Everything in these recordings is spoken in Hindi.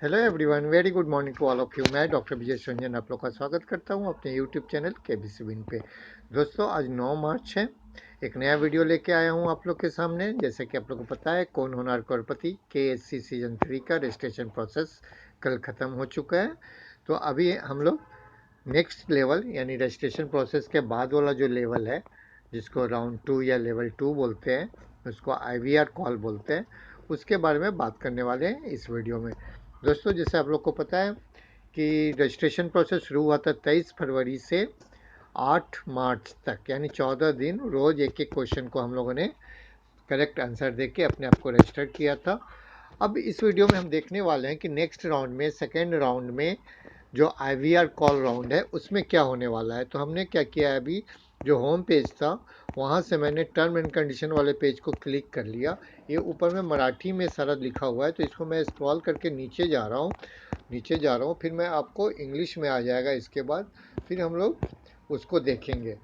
Hello everyone, very good morning to all of you. मैं डॉक्टर विजय रंजन आप लोग का स्वागत करता हूं अपने यूट्यूब चैनल केबीसी विन पे। दोस्तों, आज 9 मार्च है। एक नया वीडियो लेके आया हूं आप लोग के सामने। जैसे कि आप लोग को पता है, कौन होनार करोड़पति KSC सीजन 3 का रजिस्ट्रेशन प्रोसेस कल ख़त्म हो चुका है। तो अभी हम लोग नेक्स्ट लेवल यानी रजिस्ट्रेशन प्रोसेस के बाद वाला जो लेवल है, जिसको राउंड 2 या लेवल 2 बोलते हैं, उसको IVR कॉल बोलते हैं, उसके बारे में बात करने वाले हैं इस वीडियो में। दोस्तों, जैसे आप लोग को पता है कि रजिस्ट्रेशन प्रोसेस शुरू हुआ था 23 फरवरी से 8 मार्च तक, यानी 14 दिन रोज़ एक एक क्वेश्चन को हम लोगों ने करेक्ट आंसर दे के अपने आप को रजिस्टर किया था। अब इस वीडियो में हम देखने वाले हैं कि नेक्स्ट राउंड में, सेकेंड राउंड में जो IVR कॉल राउंड है, उसमें क्या होने वाला है। तो हमने क्या किया है, अभी जो होम पेज था वहाँ से मैंने टर्म एंड कंडीशन वाले पेज को क्लिक कर लिया। ये ऊपर में मराठी में सारा लिखा हुआ है, तो इसको मैं स्क्रॉल करके नीचे जा रहा हूँ, फिर मैं आपको इंग्लिश में आ जाएगा इसके बाद, फिर हम लोग उसको देखेंगे।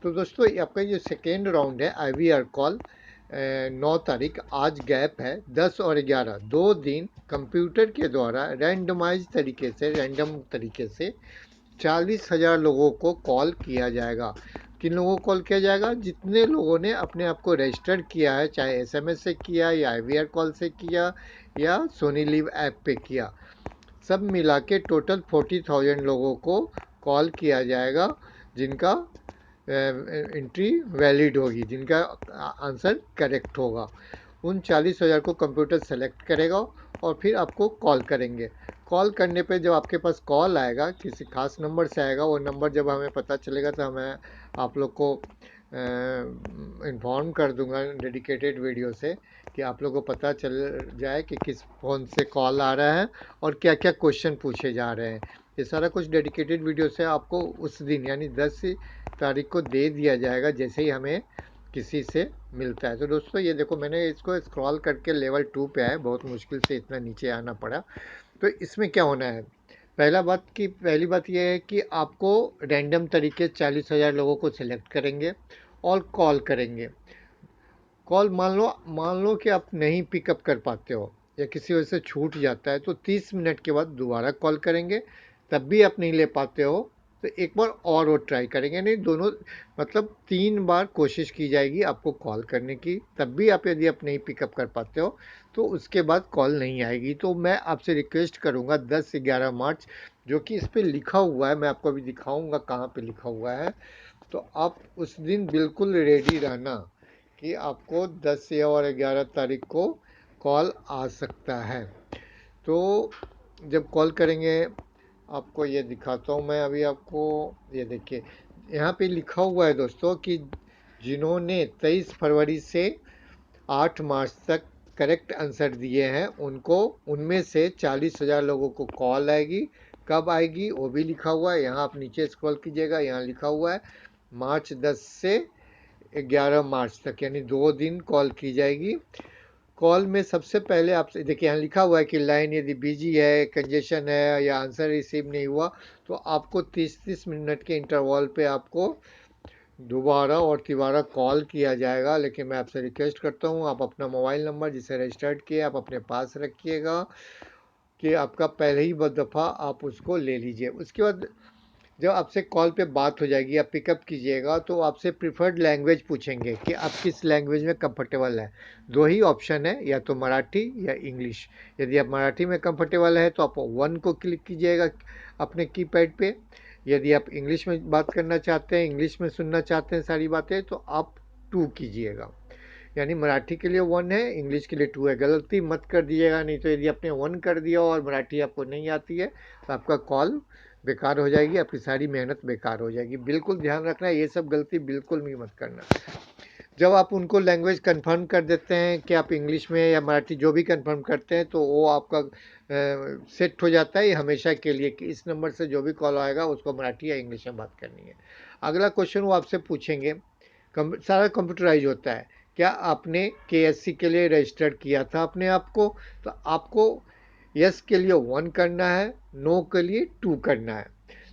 तो दोस्तों, आपका ये सेकेंड राउंड है IVR कॉल। 9 तारीख, आज गैप है 10 और 11, 2 दिन कंप्यूटर के द्वारा रैंडम तरीके से 40,000 लोगों को कॉल किया जाएगा। किन लोगों को कॉल किया जाएगा? जितने लोगों ने अपने आप को रजिस्टर किया है, चाहे SMS से किया या IVR कॉल से किया या सोनी लिव ऐप पे किया, सब मिला के टोटल 40,000 लोगों को कॉल किया जाएगा, जिनका एंट्री वैलिड होगी, जिनका आंसर करेक्ट होगा। उन 40,000 को कंप्यूटर सेलेक्ट करेगा और फिर आपको कॉल करेंगे। कॉल करने पे जब आपके पास कॉल आएगा, किसी खास नंबर से आएगा, वो नंबर जब हमें पता चलेगा तो मैं आप लोग को इन्फॉर्म कर दूंगा डेडिकेटेड वीडियो से, कि आप लोग को पता चल जाए कि किस फ़ोन से कॉल आ रहा है और क्या क्या क्वेश्चन पूछे जा रहे हैं। ये सारा कुछ डेडिकेटेड वीडियो से आपको उस दिन यानी 10 तारीख को दे दिया जाएगा, जैसे ही हमें किसी से मिलता है। तो दोस्तों, ये देखो, मैंने इसको स्क्रॉल करके लेवल 2 पे आया, बहुत मुश्किल से इतना नीचे आना पड़ा। तो इसमें क्या होना है, पहली बात यह है कि आपको रैंडम तरीके 40,000 लोगों को सिलेक्ट करेंगे और कॉल करेंगे। कॉल मान लो कि आप नहीं पिकअप कर पाते हो या किसी वजह से छूट जाता है, तो 30 मिनट के बाद दोबारा कॉल करेंगे। तब भी आप नहीं ले पाते हो तो एक बार और वो ट्राई करेंगे। नहीं, दोनों मतलब 3 बार कोशिश की जाएगी आपको कॉल करने की। तब भी यदि आप नहीं पिकअप कर पाते हो तो उसके बाद कॉल नहीं आएगी। तो मैं आपसे रिक्वेस्ट करूँगा 10 से 11 मार्च, जो कि इस पर लिखा हुआ है, मैं आपको अभी दिखाऊंगा कहाँ पे लिखा हुआ है, तो आप उस दिन बिल्कुल रेडी रहना कि आपको 10 या और 11 तारीख को कॉल आ सकता है। तो जब कॉल करेंगे, आपको ये दिखाता हूँ मैं अभी आपको। ये देखिए, यहाँ पे लिखा हुआ है दोस्तों कि जिन्होंने 23 फरवरी से 8 मार्च तक करेक्ट आंसर दिए हैं, उनको उनमें से 40,000 लोगों को कॉल आएगी। कब आएगी वो भी लिखा हुआ है, यहाँ आप नीचे स्क्रॉल कीजिएगा, यहाँ लिखा हुआ है मार्च 10 से 11 मार्च तक, यानी 2 दिन कॉल की जाएगी। कॉल में सबसे पहले आप देखिए, यहाँ लिखा हुआ है कि लाइन यदि बिजी है, कंजेशन है या आंसर रिसीव नहीं हुआ, तो आपको 30-30 मिनट के इंटरवल पे आपको दोबारा और तिबारा कॉल किया जाएगा। लेकिन मैं आपसे रिक्वेस्ट करता हूँ, आप अपना मोबाइल नंबर जिसे रजिस्टर्ड किए आप अपने पास रखिएगा, कि आपका पहले ही दफ़ा आप उसको ले लीजिए। उसके बाद जब आपसे कॉल पे बात हो जाएगी, आप पिकअप कीजिएगा, तो आपसे प्रिफर्ड लैंग्वेज पूछेंगे कि आप किस लैंग्वेज में कंफर्टेबल हैं। 2 ही ऑप्शन है, या तो मराठी या इंग्लिश। यदि आप मराठी में कंफर्टेबल है तो आप 1 को क्लिक कीजिएगा अपने कीपैड पे। यदि आप इंग्लिश में बात करना चाहते हैं, इंग्लिश में सुनना चाहते हैं सारी बातें, तो आप 2 कीजिएगा। यानी मराठी के लिए 1 है, इंग्लिश के लिए 2 है। गलती मत कर दीजिएगा, नहीं तो यदि आपने 1 कर दिया और मराठी आपको नहीं आती है तो आपका कॉल बेकार हो जाएगी, आपकी सारी मेहनत बेकार हो जाएगी। बिल्कुल ध्यान रखना, ये सब गलती बिल्कुल भी मत करना। जब आप उनको लैंग्वेज कंफर्म कर देते हैं कि आप इंग्लिश में या मराठी जो भी कंफर्म करते हैं, तो वो आपका सेट हो जाता है हमेशा के लिए, कि इस नंबर से जो भी कॉल आएगा उसको मराठी या इंग्लिश में बात करनी है। अगला क्वेश्चन वो आपसे पूछेंगे, सारा कंप्यूटराइज होता है। क्या आपने KSC के लिए रजिस्टर्ड किया था अपने आप को? तो आपको यस के लिए 1 करना है, नो के लिए 2 करना है।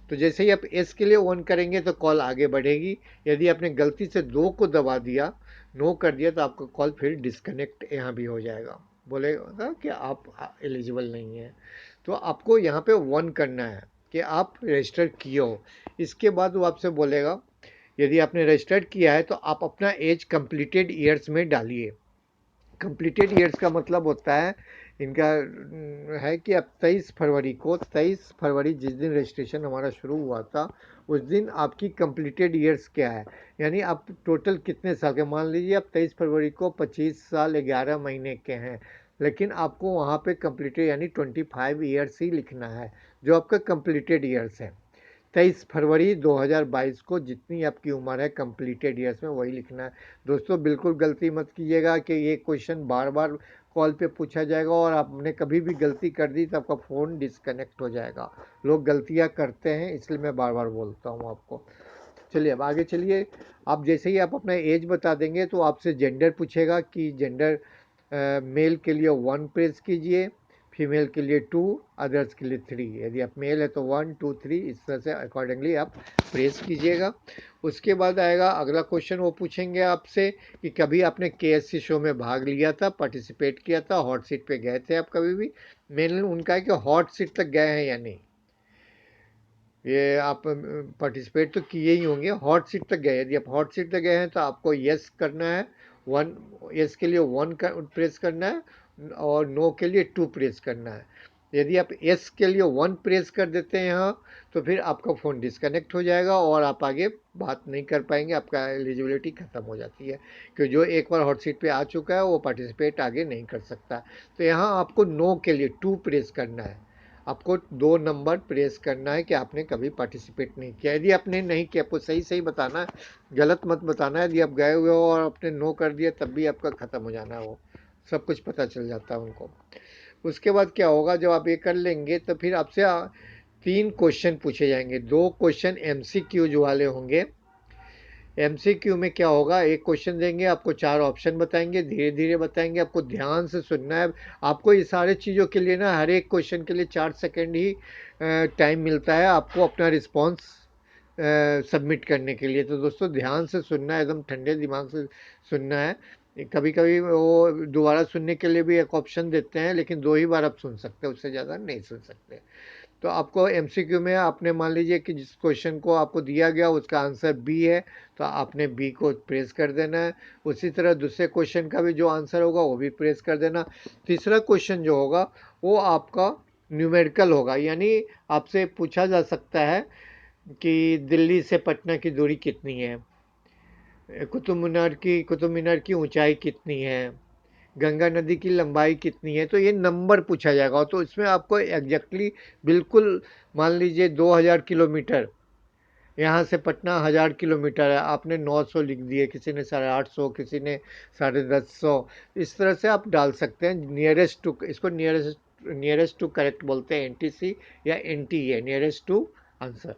तो जैसे ही आप यस के लिए 1 करेंगे तो कॉल आगे बढ़ेगी। यदि आपने गलती से 2 को दबा दिया, नो कर दिया, तो आपका कॉल फिर डिस्कनेक्ट यहाँ भी हो जाएगा। बोलेगा कि आप एलिजिबल नहीं है। तो आपको यहाँ पे 1 करना है कि आप रजिस्टर किए हो। इसके बाद वो आपसे बोलेगा, यदि आपने रजिस्टर्ड किया है तो आप अपना एज कंप्लीटेड ईयर्स में डालिए। कंप्लीटेड ईयर्स का मतलब होता है इनका है कि अब 23 फरवरी जिस दिन रजिस्ट्रेशन हमारा शुरू हुआ था, उस दिन आपकी कंप्लीटेड ईयर्स क्या है, यानी आप टोटल कितने साल के, मान लीजिए आप 23 फरवरी को 25 साल 11 महीने के हैं, लेकिन आपको वहाँ पे कंप्लीटेड यानी 25 ईयर्स ही लिखना है, जो आपका कंप्लीटेड ईयर्स है। 23 फरवरी 2022 को जितनी आपकी उम्र है कंप्लीटेड ईयर्स में वही लिखना है। दोस्तों बिल्कुल गलती मत कीजिएगा कि ये क्वेश्चन बार बार कॉल पे पूछा जाएगा और आपने कभी भी गलती कर दी तो आपका फ़ोन डिस्कनेक्ट हो जाएगा। लोग गलतियां करते हैं, इसलिए मैं बार बार बोलता हूँ आपको। चलिए अब आगे चलिए। आप जैसे ही आप अपना एज बता देंगे तो आपसे जेंडर पूछेगा कि जेंडर मेल के लिए 1 प्रेस कीजिए, फीमेल के लिए 2, अदर्स के लिए 3। यदि आप मेल है तो 1 2 3 इस तरह से अकॉर्डिंगली आप प्रेस कीजिएगा। उसके बाद आएगा अगला क्वेश्चन, वो पूछेंगे आपसे कि कभी आपने केएससी शो में भाग लिया था, पार्टिसिपेट किया था, हॉट सीट पे गए थे आप कभी भी। मेन उनका है कि हॉट सीट तक गए हैं या नहीं। ये आप पार्टिसिपेट तो किए ही होंगे, हॉट सीट तक गए। यदि आप हॉट सीट तक गए हैं तो आपको यस करना है, 1 यस के लिए 1 प्रेस करना है और नो के लिए 2 प्रेस करना है। यदि आप यस के लिए 1 प्रेस कर देते हैं यहाँ, तो फिर आपका फ़ोन डिस्कनेक्ट हो जाएगा और आप आगे बात नहीं कर पाएंगे, आपका एलिजिबिलिटी ख़त्म हो जाती है, क्योंकि जो एक बार हॉट सीट पे आ चुका है वो पार्टिसिपेट आगे नहीं कर सकता। तो यहाँ आपको नो के लिए 2 प्रेस करना है, आपको 2 नंबर प्रेस करना है कि आपने कभी पार्टिसिपेट नहीं किया। यदि आपने नहीं किया, आपको सही सही बताना है, गलत मत बताना है। यदि आप गए हुए हो और आपने नो कर दिया तब भी आपका ख़त्म हो जाना है, वो सब कुछ पता चल जाता है उनको। उसके बाद क्या होगा, जब आप ये कर लेंगे तो फिर आपसे 3 क्वेश्चन पूछे जाएंगे। 2 क्वेश्चन एमसीक्यूज वाले होंगे। एमसीक्यू में क्या होगा, एक क्वेश्चन देंगे, आपको 4 ऑप्शन बताएंगे, धीरे धीरे बताएंगे, आपको ध्यान से सुनना है। आपको ये सारे चीज़ों के लिए ना हर एक क्वेश्चन के लिए 4 सेकंड ही टाइम मिलता है आपको अपना रिस्पॉन्स सबमिट करने के लिए। तो दोस्तों ध्यान से सुनना है, एकदम ठंडे दिमाग से सुनना है। कभी कभी वो दोबारा सुनने के लिए भी एक ऑप्शन देते हैं, लेकिन 2 ही बार आप सुन सकते हैं, उससे ज़्यादा नहीं सुन सकते। तो आपको एमसीक्यू में आपने मान लीजिए कि जिस क्वेश्चन को आपको दिया गया उसका आंसर बी है, तो आपने बी को प्रेस कर देना है। उसी तरह दूसरे क्वेश्चन का भी जो आंसर होगा वो भी प्रेस कर देना। तीसरा क्वेश्चन जो होगा वो आपका न्यूमेरिकल होगा, यानी आपसे पूछा जा सकता है कि दिल्ली से पटना की दूरी कितनी है, कुतुब मीनार की ऊंचाई कितनी है, गंगा नदी की लंबाई कितनी है। तो ये नंबर पूछा जाएगा, तो इसमें आपको एग्जैक्टली बिल्कुल मान लीजिए 2000 किलोमीटर, यहाँ से पटना 1000 किलोमीटर है, आपने 900 लिख दिए, किसी ने 850, किसी ने 1050। इस तरह से आप डाल सकते हैं नियरेस्ट टू, इसको नियरेस्ट टू करेक्ट बोलते हैं, एनटीसी या एनटीए, नियरेस्ट टू आंसर।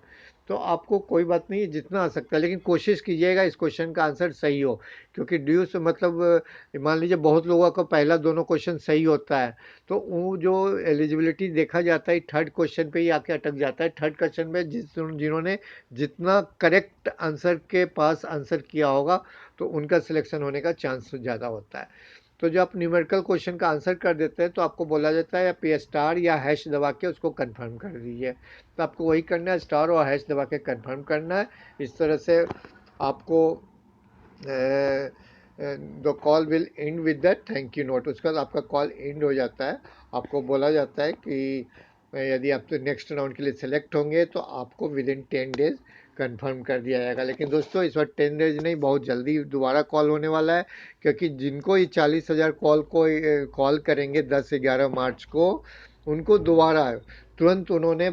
तो आपको कोई बात नहीं, जितना आ सकता है, लेकिन कोशिश कीजिएगा इस क्वेश्चन का आंसर सही हो, क्योंकि ड्यू से मतलब मान लीजिए बहुत लोगों का पहला दोनों क्वेश्चन सही होता है, तो वो जो एलिजिबिलिटी देखा जाता है थर्ड क्वेश्चन पे ही आके अटक जाता है। थर्ड क्वेश्चन में जिन्होंने जितना करेक्ट आंसर के पास आंसर किया होगा तो उनका सिलेक्शन होने का चांस ज़्यादा होता है। तो जब आप न्यूमेरिकल क्वेश्चन का आंसर कर देते हैं तो आपको बोला जाता है आप ये स्टार या हैश दबा के उसको कंफर्म कर दीजिए। तो आपको वही करना है, स्टार और हैश दबा के कंफर्म करना है। इस तरह से आपको the call will and with the thank you note, उसके बाद आपका कॉल एंड हो जाता है। आपको बोला जाता है कि यदि आप तो नेक्स्ट राउंड के लिए सेलेक्ट होंगे तो आपको विद इन 10 डेज कंफर्म कर दिया जाएगा। लेकिन दोस्तों इस बार 10 डेज नहीं, बहुत जल्दी दोबारा कॉल होने वाला है, क्योंकि जिनको ये 40,000 कॉल को कॉल करेंगे 10-11 मार्च को, उनको दोबारा तुरंत उन्होंने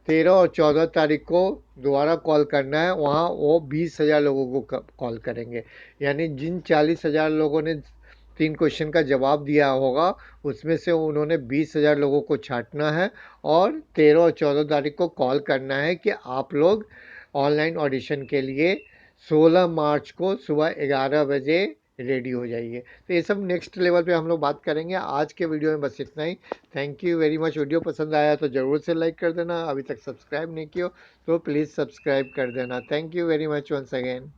13 और 14 तारीख को दोबारा कॉल करना है। वहाँ वो 20,000 लोगों को कॉल करेंगे, यानी जिन 40,000 लोगों ने 3 क्वेश्चन का जवाब दिया होगा उसमें से उन्होंने 20,000 लोगों को छांटना है और 13 और 14 तारीख को कॉल करना है कि आप लोग ऑनलाइन ऑडिशन के लिए 16 मार्च को सुबह 11 बजे रेडी हो जाइए। तो ये सब नेक्स्ट लेवल पे हम लोग बात करेंगे। आज के वीडियो में बस इतना ही। Thank you very much. Video पसंद आया तो ज़रूर से लाइक कर देना, अभी तक सब्सक्राइब नहीं किया तो प्लीज़ सब्सक्राइब कर देना। Thank you very much once again.